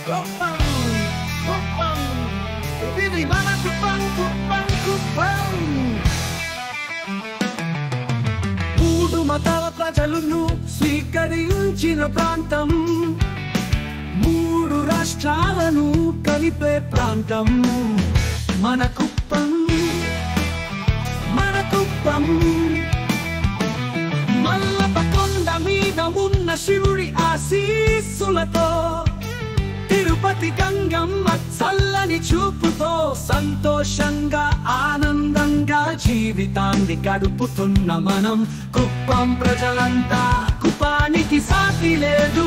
Kupang, kupang, ఇది మన కుప్పం కుప్పం కుప్పం. మూడు మతాల ప్రజలను స్వీకరించిన ప్రాంతం, మూడు రాష్ట్రాలను కలిపే ప్రాంతం మన కుప్పం, మన కుప్పం. మల్లప కొండ మీద ఉన్న శివుడి ఆశీస్సులతో, తిరుపతి గంగమ్మ చల్లని చూపుతో సంతోషంగా ఆనందంగా జీవితాన్ని గడుపుతున్న మనం కుప్పం ప్రజలంతా. కుప్పానికి సాటి లేదు,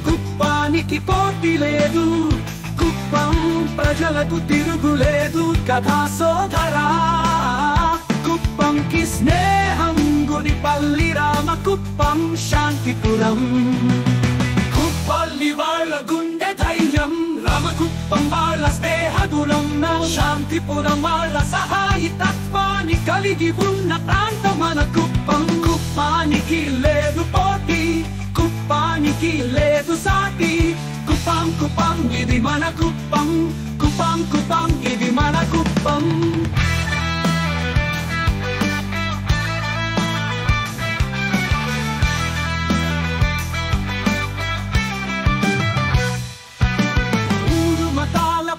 కుప్పానికి పోటీ లేదు, కుప్పం ప్రజలకు తిరుగులేదు కదా సోదరా. కుప్పంకి స్నేహం గుడిపల్లి రామకుప్పం శాంతిపురం. కుప్పల్లి వాళ్ళ గుండె ధైర్యం, రామకుప్పం వాళ్ళ స్నేహదులం. శాంతిపురం వాళ్ళ సహాయతత్వాన్ని కలిగి ఉన్న ప్రాంతం మన కుప్పం. కుప్పానికి లేదు పోటీ, కుప్పానికి లేదు సాటి. కుప్పం కుప్పం ఇది మన కుప్పం, కుప్పం కుప్పం ఇది మన కుప్పం.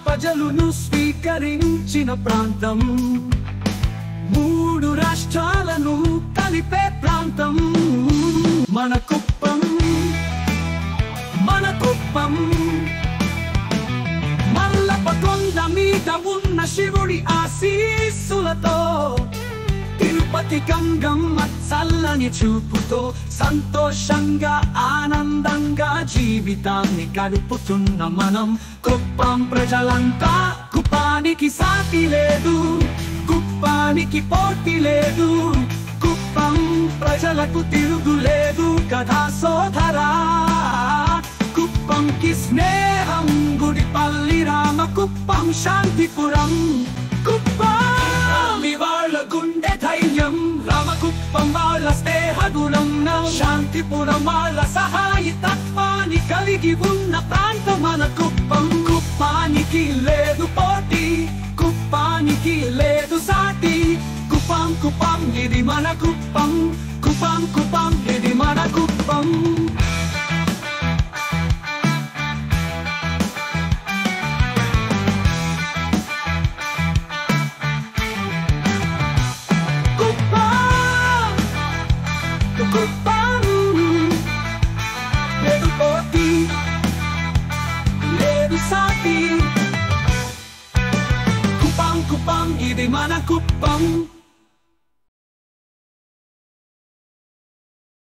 ప్రజలను స్వీకరించిన ప్రాంతం, మూడు రాష్ట్రాలను కలిపే ప్రాంతం మన కుప్పం, మన కుప్పం. మల్లప కొండ మీద ఉన్న శివుడి ఆశీస్సులతో, తిరుపతి గంగమ్మ చల్లని చూపుతో సంతోషంగా ఆనందంగా జీవితాన్ని గడుపుతున్న మనం కుప్పం ప్రజలంతా. కుప్పానికి సాటి లేదు, కుప్పానికి పోటీ లేదు, కుప్పం ప్రజలకు తిరుగులేదు కదా సోదరా. కుప్పంకి స్నేహం గుడిపల్లి రామకుప్పం శాంతిపురం. కుప్పం వాళ్ళ గుండె ధైర్యం, రామకుప్పం వాళ్ళ స్నేహగుణం. శాంతిపురం వాళ్ళ సహాయతత్వాన్ని కలిగి ఉన్న ప్రాంతం మన కుప్పం. కుప్పానికి లేదు పోటీ, కుప్పానికి లేదు సాటి. కుప్పం కుప్పం ఇది మన కుప్పం, కుప్పం కుప్పం ఇది మన కుప్పం. కుప్పం లేదు పోటీ, లేదు సాటి. కుప్పం కుప్పం ఇది మన కుప్పం.